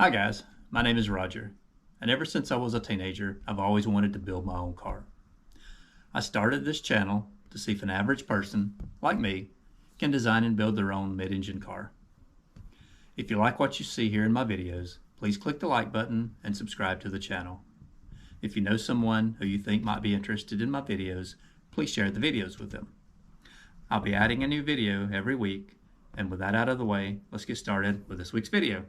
Hi, guys. My name is Roger, and ever since I was a teenager, I've always wanted to build my own car. I started this channel to see if an average person, like me, can design and build their own mid engine car. If you like what you see here in my videos, please click the like button and subscribe to the channel. If you know someone who you think might be interested in my videos, please share the videos with them. I'll be adding a new video every week, and with that out of the way, let's get started with this week's video.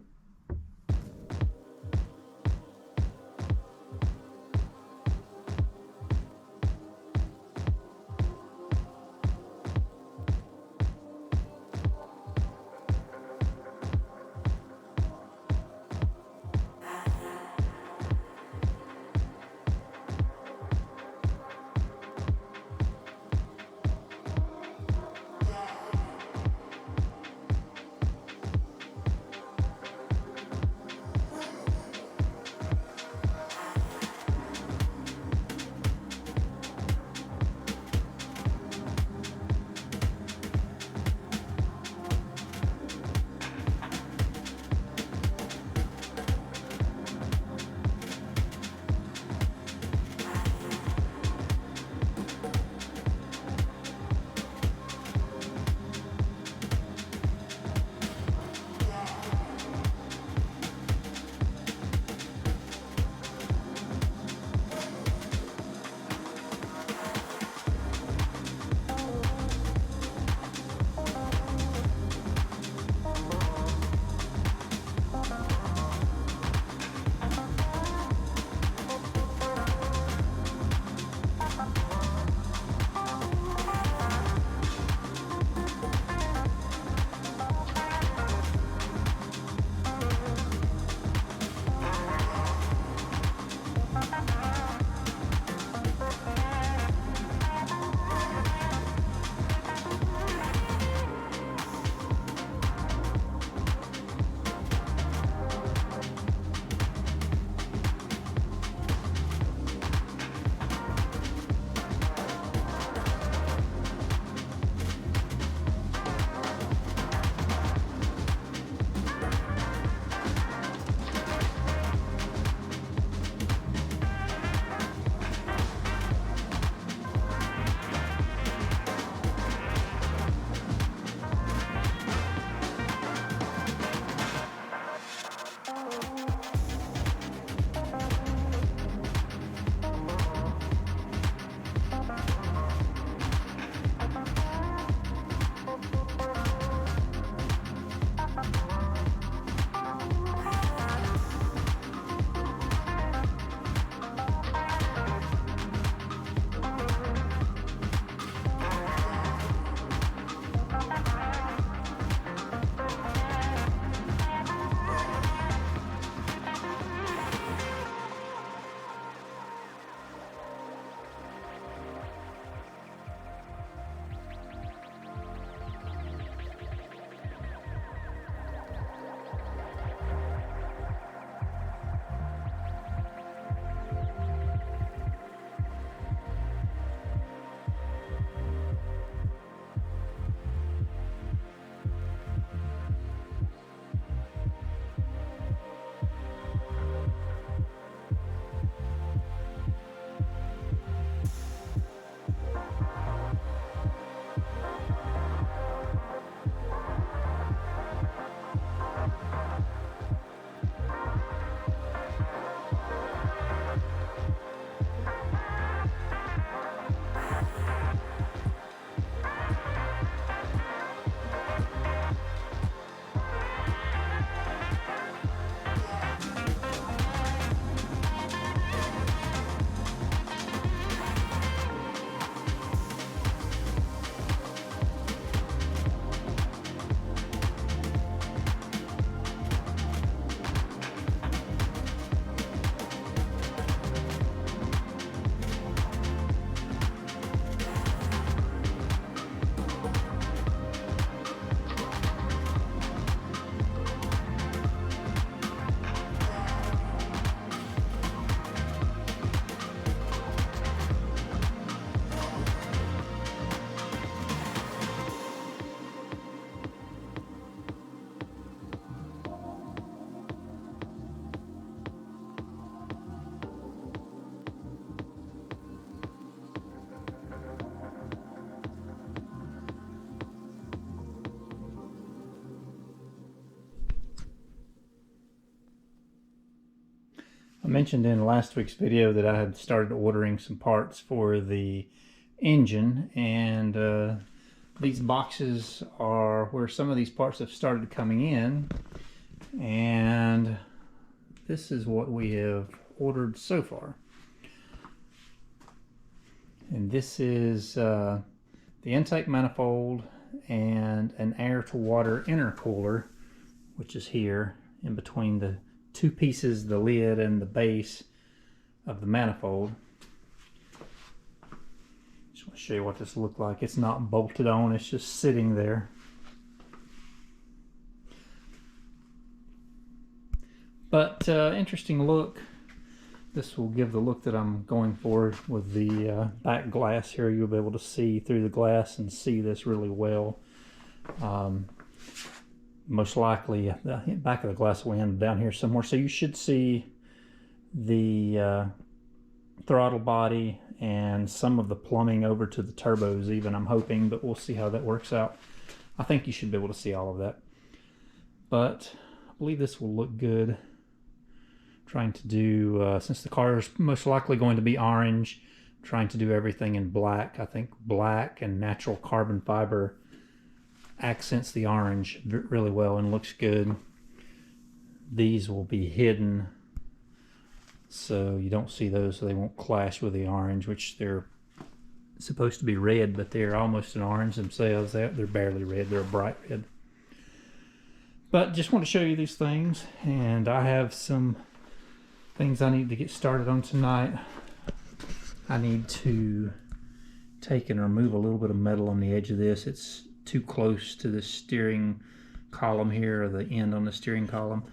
mentioned in last week's video that I had started ordering some parts for the engine, and these boxes are where some of these parts have started coming in, and this is what we have ordered so far. And this is the intake manifold and an air to water intercooler, which is here in between the two pieces, the lid and the base of the manifold. Just want to show you what this looks like. It's not bolted on, it's just sitting there. But interesting look. This will give the look that I'm going for with the back glass here. You'll be able to see through the glass and see this really well. Most likely the back of the glass will end down here somewhere. So you should see the throttle body and some of the plumbing over to the turbos even, I'm hoping, but we'll see how that works out. I think you should be able to see all of that. But I believe this will look good. Trying to do, since the car is most likely going to be orange, trying to do everything in black. I think black and natural carbon fiber accents the orange really well and looks good. These will be hidden so you don't see those, so they won't clash with the orange, which they're supposed to be red, but they're almost an orange themselves. They're barely red, they're a bright red. But just want to show you these things, and I have some things I need to get started on tonight. I need to take and remove a little bit of metal on the edge of this. It's too close to the steering column here, or the end on the steering column.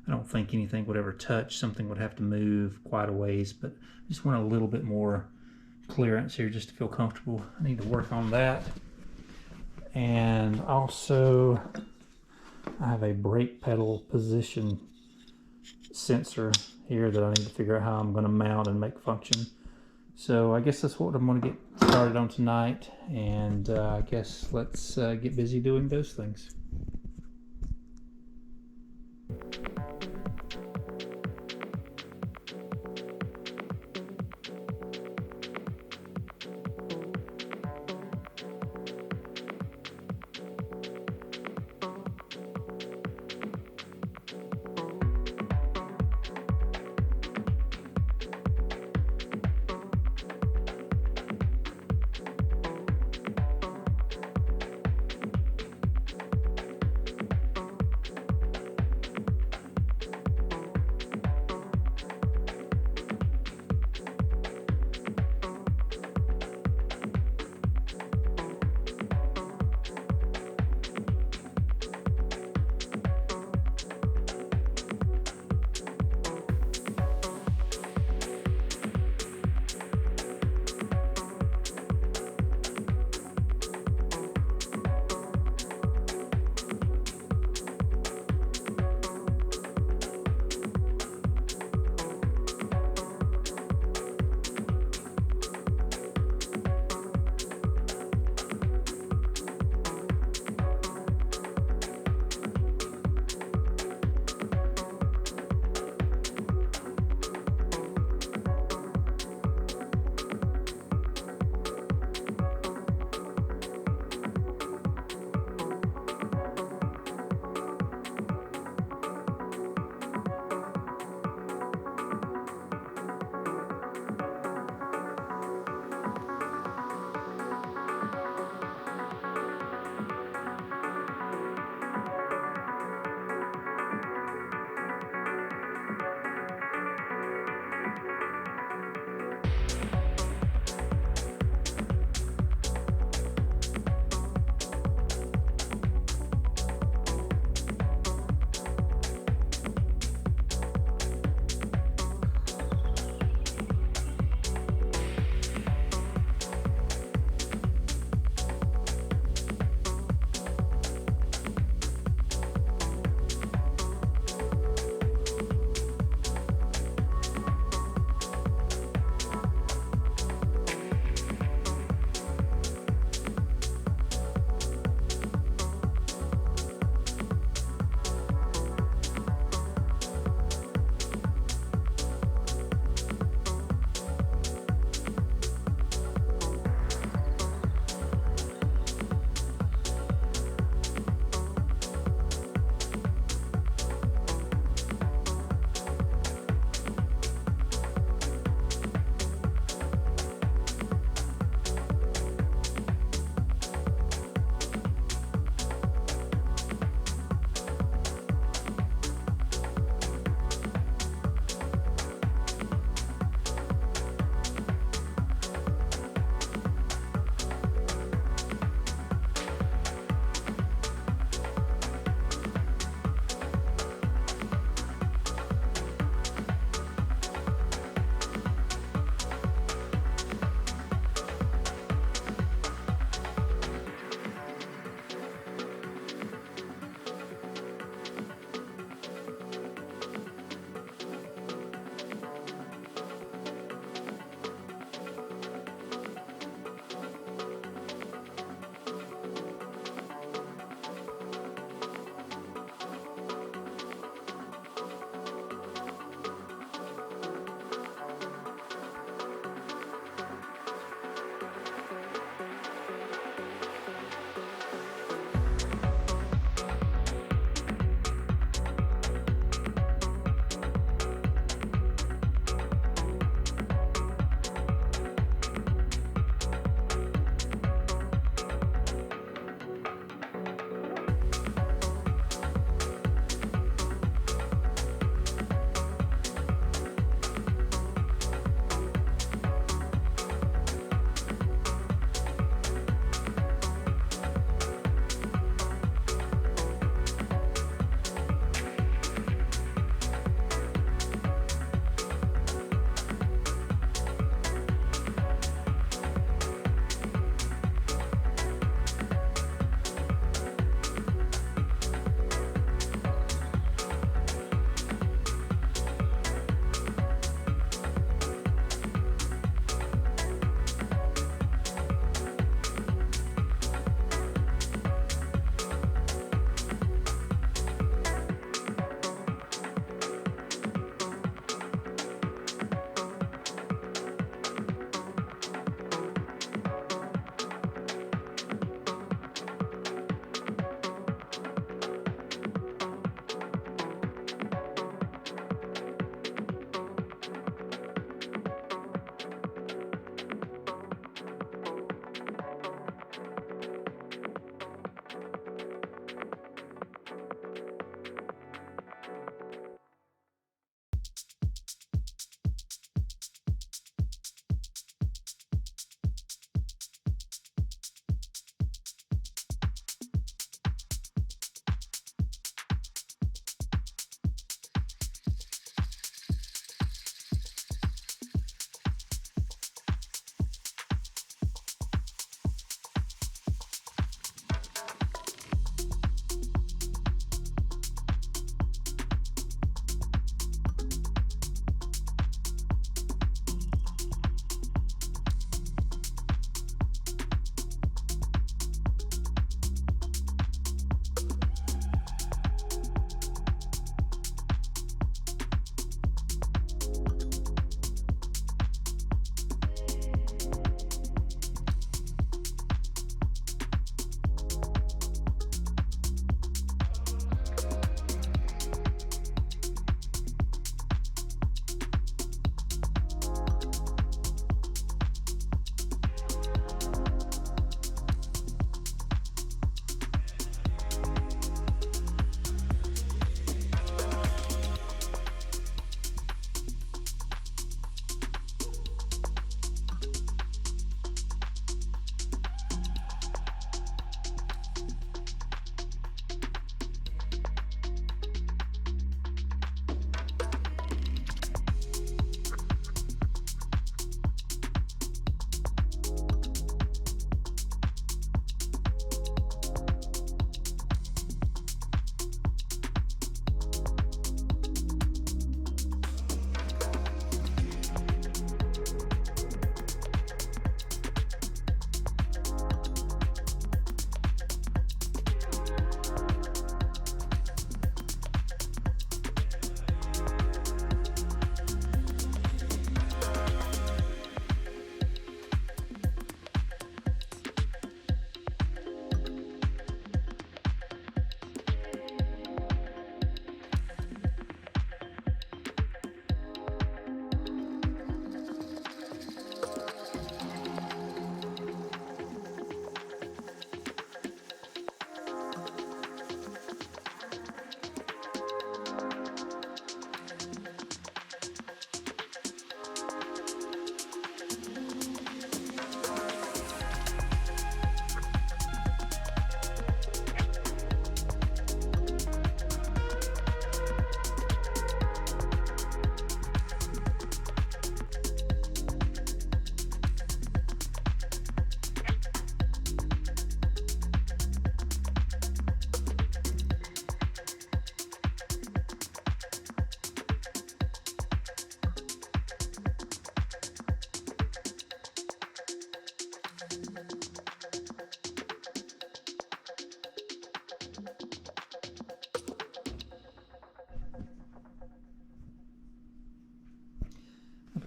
I don't think anything would ever touch. Something would have to move quite a ways, but I just want a little bit more clearance here just to feel comfortable. I need to work on that. And also I have a brake pedal position sensor here that I need to figure out how I'm going to mount and make function. So I guess that's what I'm going to get started on tonight, and I guess let's get busy doing those things.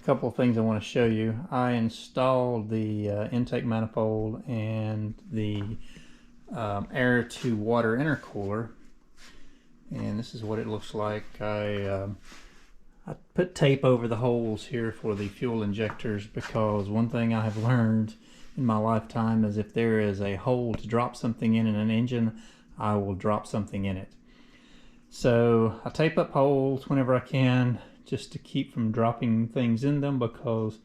couple of things I want to show you. I installed the intake manifold and the air to water intercooler, and this is what it looks like. I put tape over the holes here for the fuel injectors, because one thing I have learned in my lifetime is if there is a hole to drop something in an engine, I will drop something in it. So I tape up holes whenever I can, just to keep from dropping things in them, because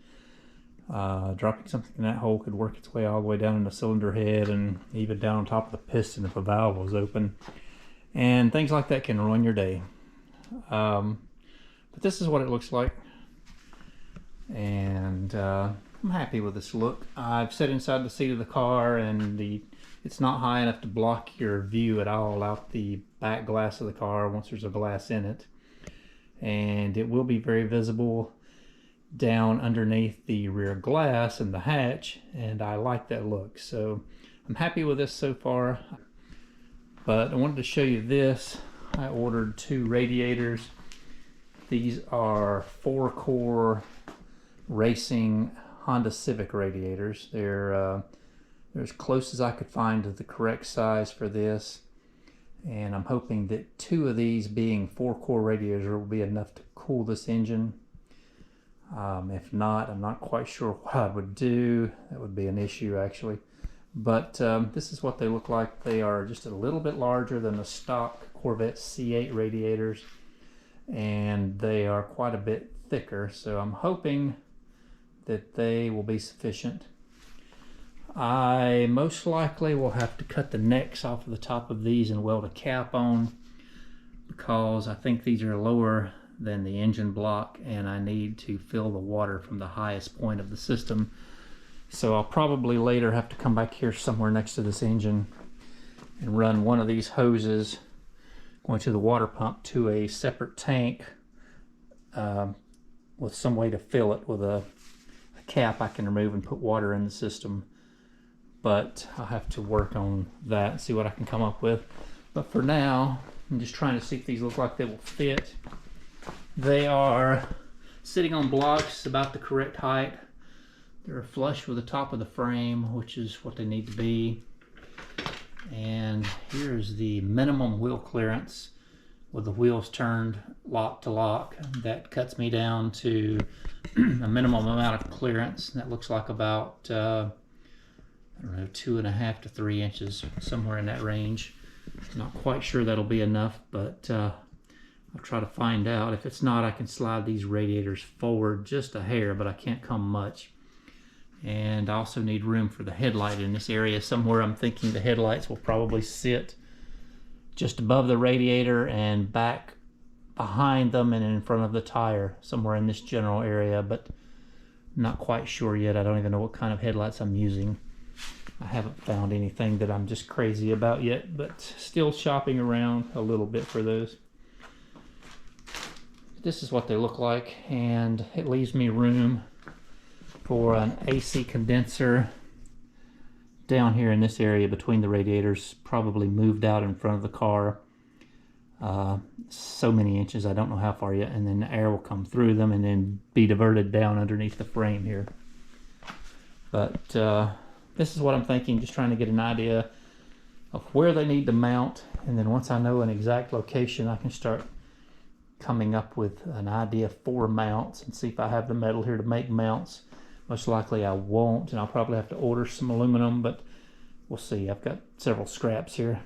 dropping something in that hole could work its way all the way down in the cylinder head and even down on top of the piston if a valve was open, and things like that can ruin your day. But this is what it looks like, and I'm happy with this look. I've sat inside the seat of the car, and it's not high enough to block your view at all out the back glass of the car once there's a glass in it. And it will be very visible down underneath the rear glass and the hatch, and I like that look. So I'm happy with this so far. But I wanted to show you this. I ordered 2 radiators. These are 4-core racing Honda Civic radiators. They're as close as I could find to the correct size for this, and I'm hoping that 2 of these, being 4-core radiators, will be enough to cool this engine. If not, I'm not quite sure what I would do. That would be an issue, actually. But this is what they look like. They are just a little bit larger than the stock Corvette C8 radiators, and they are quite a bit thicker, so I'm hoping that they will be sufficient. I most likely will have to cut the necks off of the top of these and weld a cap on, because I think these are lower than the engine block, and I need to fill the water from the highest point of the system. So I'll probably later have to come back here somewhere next to this engine and run one of these hoses going to the water pump to a separate tank with some way to fill it with a cap I can remove and put water in the system. But I'll have to work on that and see what I can come up with. But for now, I'm just trying to see if these look like they will fit. They are sitting on blocks about the correct height. They're flush with the top of the frame, which is what they need to be. And here's the minimum wheel clearance with the wheels turned lock to lock. That cuts me down to a minimum amount of clearance. That looks like about I don't know, 2.5 to 3 inches, somewhere in that range. Not quite sure that'll be enough, but I'll try to find out. If it's not, I can slide these radiators forward just a hair, but I can't come much. And I also need room for the headlight in this area. Somewhere I'm thinking the headlights will probably sit just above the radiator and back behind them and in front of the tire, somewhere in this general area, but not quite sure yet. I don't even know what kind of headlights I'm using. I haven't found anything that I'm just crazy about yet, but still shopping around a little bit for those. This is what they look like, and it leaves me room for an AC condenser down here in this area between the radiators, probably moved out in front of the car. So many inches, I don't know how far yet, and then the air will come through them and then be diverted down underneath the frame here. But this is what I'm thinking, just trying to get an idea of where they need to mount, and then once I know an exact location, I can start coming up with an idea for mounts and see if I have the metal here to make mounts. Most likely I won't, and I'll probably have to order some aluminum, but we'll see. I've got several scraps here.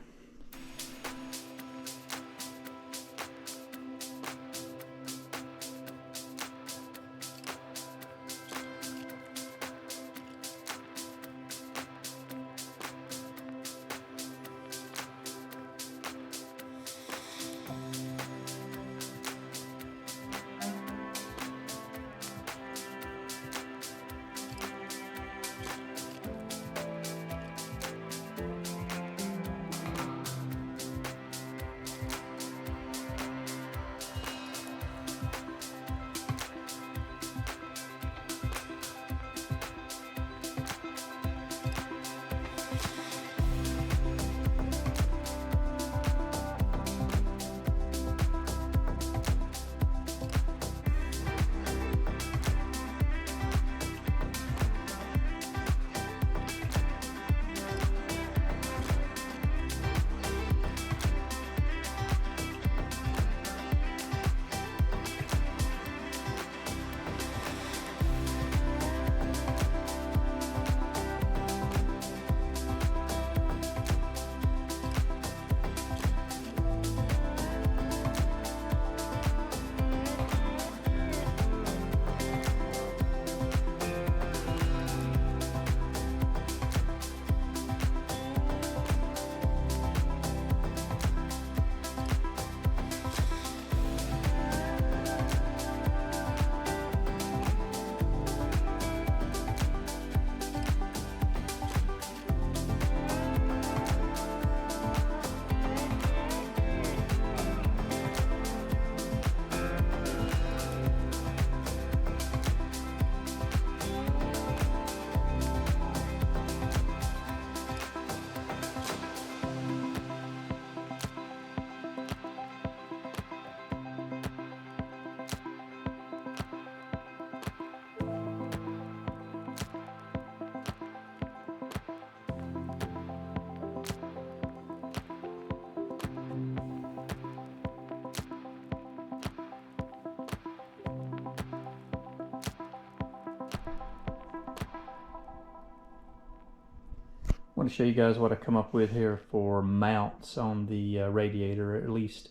want to show you guys what I come up with here for mounts on the radiator, or at least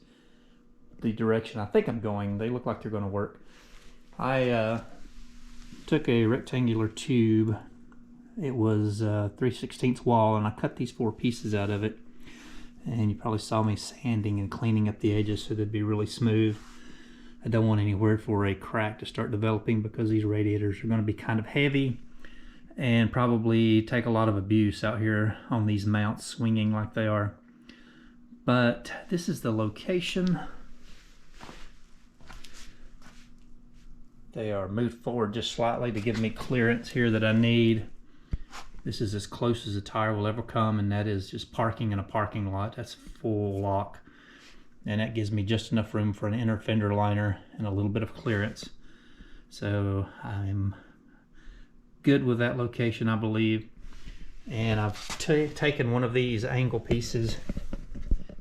the direction I think I'm going. They look like they're going to work. I took a rectangular tube. It was 3/16 wall, and I cut these 4 pieces out of it. And you probably saw me sanding and cleaning up the edges so they'd be really smooth. I don't want anywhere for a crack to start developing because these radiators are going to be kind of heavy and probably take a lot of abuse out here on these mounts swinging like they are. But this is the location. They are moved forward just slightly to give me clearance here that I need. This is as close as a tire will ever come, and that is just parking in a parking lot. That's full lock. And that gives me just enough room for an inner fender liner and a little bit of clearance. So I'm good with that location, I believe. And I've taken one of these angle pieces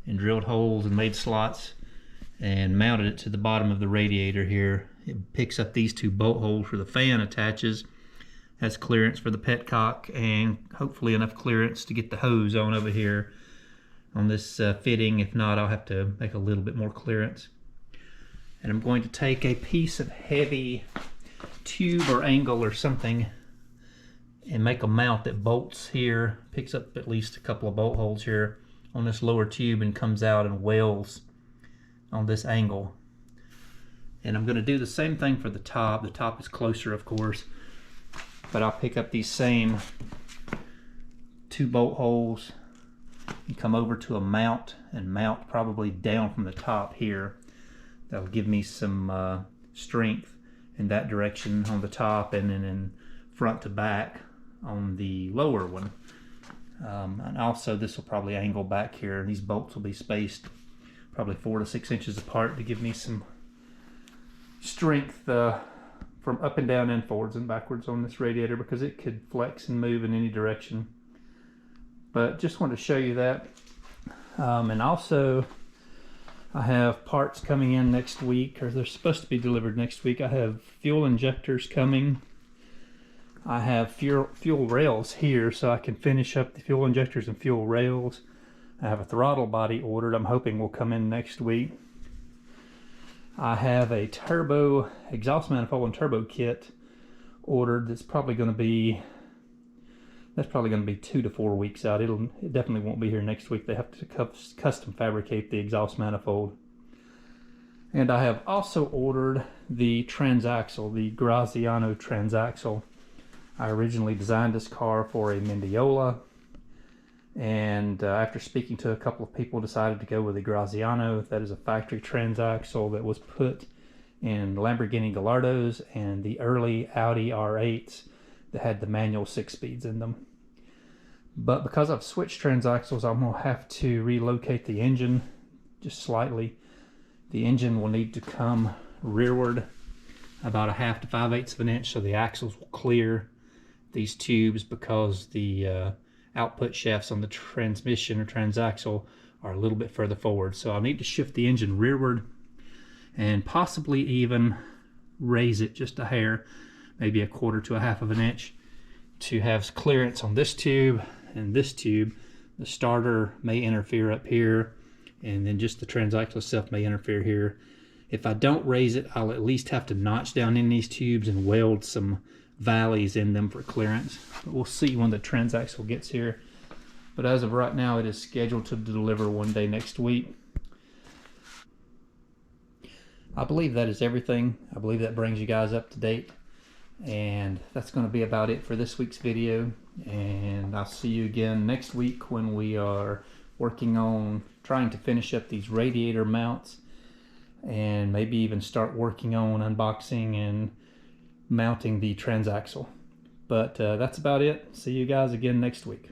and drilled holes and made slots and mounted it to the bottom of the radiator here. It picks up these 2 bolt holes where the fan attaches. Has clearance for the petcock and hopefully enough clearance to get the hose on over here on this fitting. If not, I'll have to make a little bit more clearance. And I'm going to take a piece of heavy tube or angle or something and make a mount that bolts here, picks up at least a couple of bolt holes here on this lower tube and comes out and welds on this angle. And I'm going to do the same thing for the top. The top is closer, of course, but I'll pick up these same 2 bolt holes and come over to a mount and mount probably down from the top here. That'll give me some strength in that direction on the top, and then in front to back on the lower one. And also this will probably angle back here. These bolts will be spaced probably 4 to 6 inches apart to give me some strength from up and down and forwards and backwards on this radiator, because it could flex and move in any direction. But just wanted to show you that. And also I have parts coming in next week, or they're supposed to be delivered next week. I have fuel injectors coming. I have fuel rails here so I can finish up the fuel injectors and fuel rails. I have a throttle body ordered. I'm hoping will come in next week. I have a turbo exhaust manifold and turbo kit ordered. That's probably going to be 2 to 4 weeks out. It definitely won't be here next week. They have to custom fabricate the exhaust manifold. And I have also ordered the transaxle, the Graziano transaxle. I originally designed this car for a Mendiola, and after speaking to a couple of people, decided to go with the Graziano. That is a factory transaxle that was put in Lamborghini Gallardos and the early Audi R8s that had the manual 6 speeds in them. But because I've switched transaxles, I'm going to have to relocate the engine just slightly. The engine will need to come rearward about 1/2 to 5/8 of an inch so the axles will clear these tubes, because the output shafts on the transmission or transaxle are a little bit further forward. So I'll need to shift the engine rearward and possibly even raise it just a hair, maybe 1/4 to 1/2 of an inch, to have clearance on this tube and this tube. The starter may interfere up here, and then just the transaxle itself may interfere here. If I don't raise it, I'll at least have to notch down in these tubes and weld some valleys in them for clearance. But we'll see when the transaxle gets here. But as of right now, it is scheduled to deliver one day next week. I believe that is everything. I believe that brings you guys up to date. And that's going to be about it for this week's video. And I'll see you again next week when we are working on trying to finish up these radiator mounts, and maybe even start working on unboxing and mounting the transaxle. But that's about it. See you guys again next week.